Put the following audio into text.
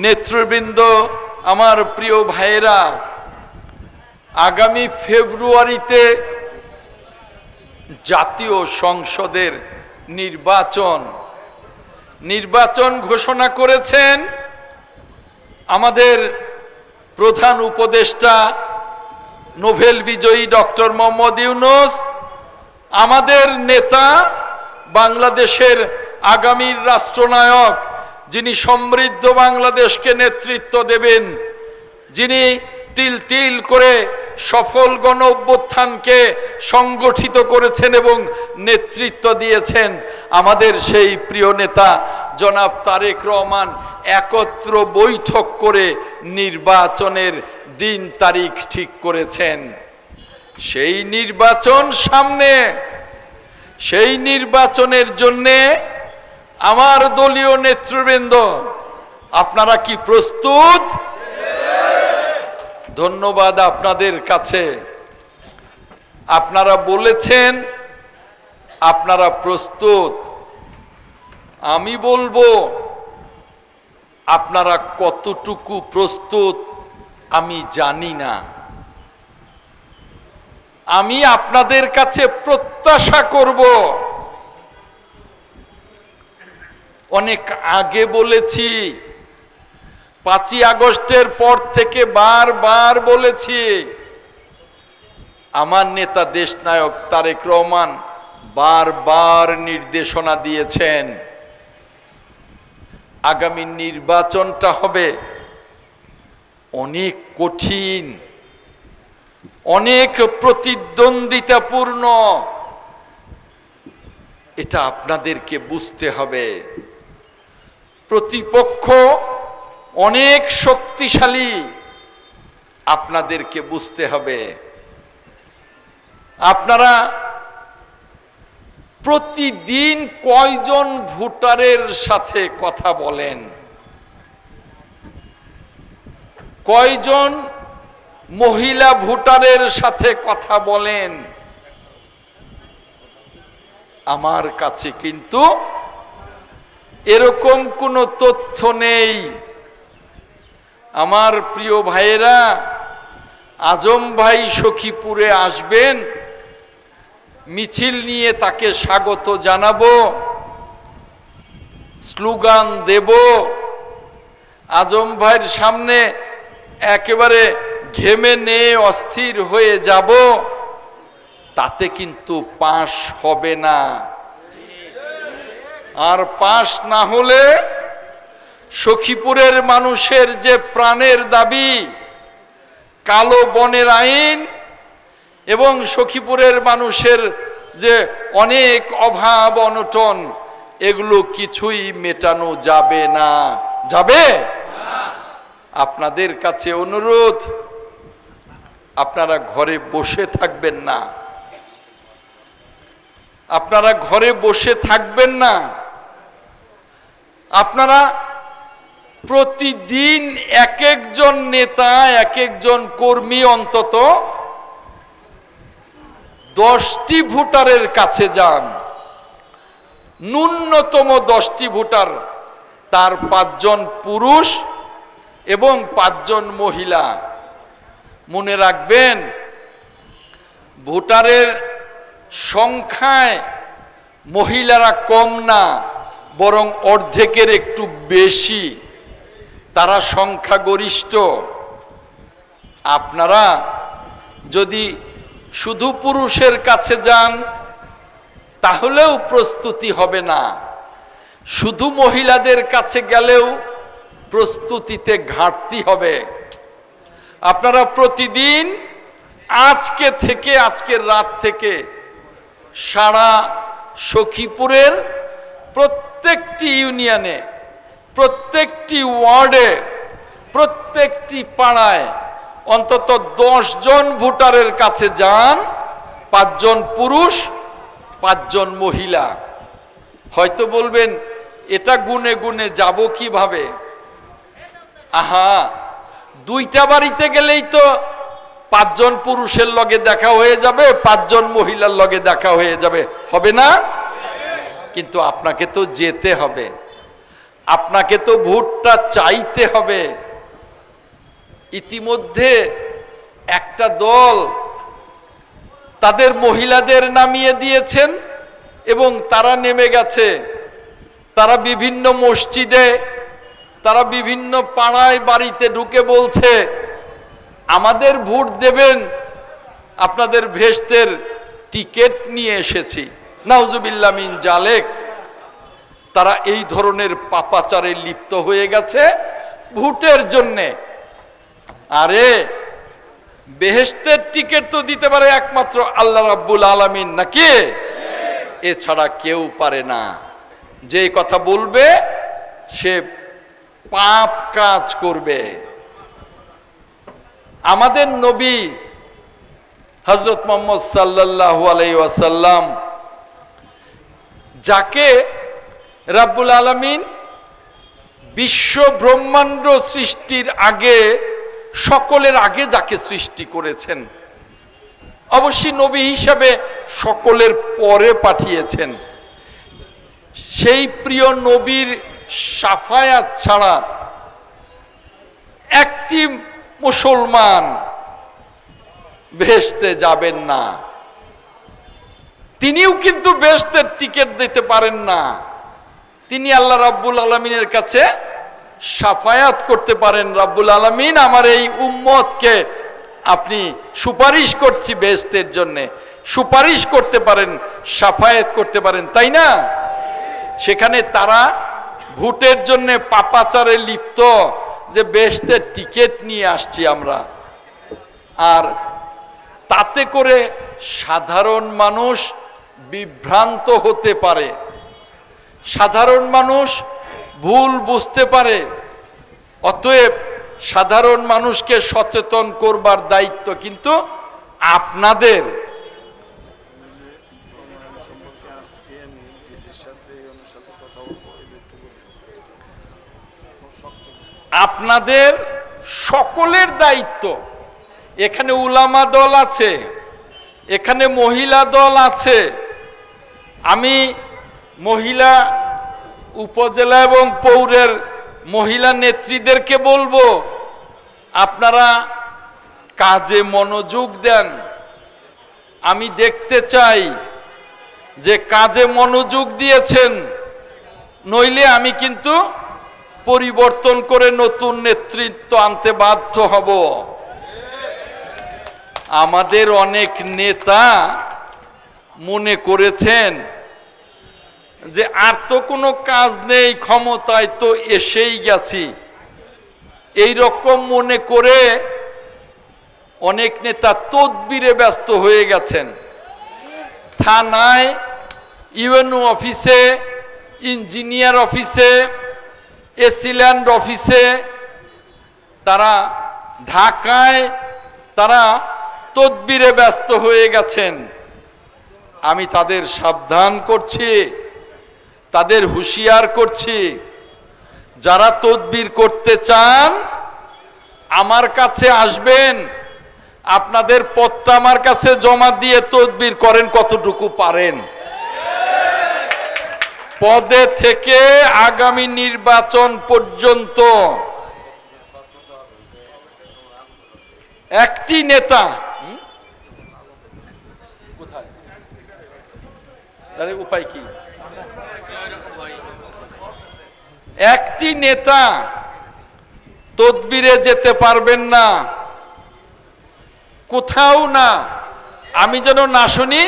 নেতৃবৃন্দ, আমার প্রিয় ভাইয়েরা, আগামী ফেব্রুয়ারিতে জাতীয় সংসদের নির্বাচন ঘোষণা করেছেন আমাদের প্রধান উপদেষ্টা নোবেল বিজয়ী ডক্টর মোহাম্মদ ইউনূস, আমাদের নেতা, বাংলাদেশের আগামীর রাষ্ট্রনায়ক, যিনি সমৃদ্ধ বাংলাদেশকে নেতৃত্ব দেবেন, যিনি তিল তিল করে সফল গণ অভ্যুত্থানকে সংগঠিত করেছেন এবং নেতৃত্ব দিয়েছেন, আমাদের সেই প্রিয় নেতা জনাব তারেক রহমান একত্র বৈঠক করে নির্বাচনের দিন তারিখ ঠিক করেছেন। সেই নির্বাচন সামনে, সেই নির্বাচনের জন্যে আমার দলীয় নেতৃবৃন্দ, আপনারা কি প্রস্তুত? ধন্যবাদ আপনাদের কাছে। আপনারা বলেছেন আপনারা প্রস্তুত। আমি বলবো আপনারা কতটুকু প্রস্তুত আমি জানি না। আমি আপনাদের কাছে প্রত্যাশা করব, অনেক আগে বলেছি, 5ই আগস্টের পর থেকে বারবার বলেছি, আমার নেতা দেশনায়ক তারেক রহমান বারবার নির্দেশনা দিয়েছেন আগামী নির্বাচনটা হবে অনেক কঠিন, অনেক প্রতিদ্বন্দ্বিতাপূর্ণ। এটা আপনাদেরকে বুঝতে হবে। প্রতিপক্ষ অনেক শক্তিশালী, আপনাদেরকে বুঝতে হবে। আপনারা প্রতিদিন কয়জন ভোটারের সাথে কথা বলেন? কয়জন মহিলা ভোটারের সাথে কথা বলেন? আমার কাছে কিন্তু এরকম কোনো তথ্য নেই। আমার প্রিয় ভাইয়েরা, আজম ভাই সখীপুরে আসবেন, মিছিল নিয়ে তাকে স্বাগত জানাবো, স্লোগান দেব, আজম ভাইয়ের সামনে একেবারে ঘেমে নিয়ে অস্থির হয়ে যাব, তাতে কিন্তু পাশ হবে না। আর পাশ না হলে সখীপুরের মানুষের যে প্রাণের দাবি, কালো বনের আইন এবং সখীপুরের মানুষের যে অনেক অভাব অনটন, এগুলো কিছুই মেটানো যাবে না। যাবে? আপনাদের কাছে অনুরোধ, আপনারা ঘরে বসে থাকবেন না, আপনারা ঘরে বসে থাকবেন না। আপনারা প্রতিদিন এক একজন নেতা, এক একজন কর্মী অন্তত 10টি ভোটারের কাছে যান, ন্যূনতম 10টি ভোটার, তার 5 জন পুরুষ এবং 5 জন মহিলা। মনে রাখবেন, ভোটারের সংখ্যায় মহিলারা কম না, বরং অর্ধেকের একটু বেশি, তারা সংখ্যাগরিষ্ঠ। আপনারা যদি শুধু পুরুষের কাছে যান তাহলেও প্রস্তুতি হবে না, শুধু মহিলাদের কাছে গেলেও প্রস্তুতিতে ঘাটতি হবে। আপনারা প্রতিদিন আজকের রাত থেকে সারা সখীপুরের প্রত্যেকটি ইউনিয়নে, প্রত্যেকটি ওয়ার্ডে, প্রত্যেকটি পাড়ায় অন্তত 10 জন ভোটারের কাছে যান, 5 জন পুরুষ, 5 জন মহিলা। হয়তো বলবেন, এটা গুনে গুনে যাব কিভাবে? আহা, 2টা বাড়িতে গেলেই তো 5 জন পুরুষের লগে দেখা হয়ে যাবে, 5 জন মহিলার লগে দেখা হয়ে যাবে, হবে না? কিন্তু আপনাকে তো যেতে হবে। আপনাকে তো ভোটটা চাইতে হবে। ইতিমধ্যে একটা দল তাদের মহিলাদের নামিয়ে দিয়েছেন এবং তারা নেমে গেছে। তারা বিভিন্ন মসজিদে, তারা বিভিন্ন পাড়ায় বাড়িতে ঢুকে বলছে, আমাদের ভোট দেবেন, আপনাদের ভেস্তের টিকিট নিয়ে এসেছি। নাউজুবিল্লাহ মিন জালেক। তারা এই ধরনের পাপাচারে লিপ্ত হয়ে গেছে ভোটের জন্যে। আরে বেহেশতের টিকিট তো দিতে পারে একমাত্র আল্লাহ রাব্বুল আলামিন, নাকি? এছাড়া কেউ পারে না। যে কথা বলবে সে পাপ কাজ করবে। আমাদের নবী হযরত মুহাম্মদ সাল্লাল্লাহু আলাইহি ওয়াসাল্লাম, যাকে রাব্বুল আলামিন বিশ্ব ব্রহ্মাণ্ড সৃষ্টির আগে, সকলের আগে যাকে সৃষ্টি করেছেন, অবশ্যই নবী হিসাবে সকলের পরে পাঠিয়েছেন। সেই প্রিয় নবীর শাফায়াত ছাড়া একটি মুসলমান বেহেশতে যাবেন না। তিনিও কিন্তু বেহেশতের টিকিট দিতে পারেন না। তিনি আল্লাহ রাব্বুল আলামিনের কাছে শাফায়াত করতে পারেন, রাব্বুল আলামিন আমার এই উম্মতকে আপনি সুপারিশ করছি বেহেশতের জন্য, সুপারিশ করতে পারেন, শাফায়াত করতে পারেন, তাই না? সেখানে তারা ভোটের জন্য পাপাচারে লিপ্ত, যে বেহেশতের টিকিট নিয়ে আসছি আমরা। আর তাতে করে সাধারণ মানুষ বিভ্রান্ত হতে পারে, সাধারণ মানুষ ভুল বুঝতে পারে। অতএব সাধারণ মানুষকে সচেতন করবার দায়িত্ব কিন্তু আপনাদের। আপনাদের সকলের দায়িত্ব। এখানে উলামা দল আছে, এখানে মহিলা দল আছে। আমি মহিলা উপজেলা এবং পৌরের মহিলা নেত্রীদেরকে বলবো, আপনারা কাজে মনোযোগ দেন। আমি দেখতে চাই যে কাজে মনোযোগ দিয়েছেন, নইলে আমি কিন্তু পরিবর্তন করে নতুন নেতৃত্ব আনতে বাধ্য হব। আমাদের অনেক নেতা মনে করেছেন যে আর তো কোনো কাজ নেই, ক্ষমতায় তো এসেই গেছি, এই রকম মনে করে অনেক নেতা তদবিরে ব্যস্ত হয়ে গেছেন। থানায়, ইউএনও অফিসে, ইঞ্জিনিয়ার অফিসে, এসিল্যান্ড অফিসে, তারা ঢাকায় তারা তদবিরে ব্যস্ত হয়ে গেছেন। আমি তাদের সাবধান করছি, তাদের হুঁশিয়ার করছি, যারা তদবির করতে চান আমার কাছে আসবেন, আপনাদের পদটা আমার কাছে জমা দিয়ে তদবির করেন কতটুকু পারেন। পদে থেকে আগামী নির্বাচন পর্যন্ত একটি নেতা, কোথায় তাহলে উপায় কি, একটি নেতা তদবিরে যেতে পারবেন না, কোথাও না। আমি যেন না শুনি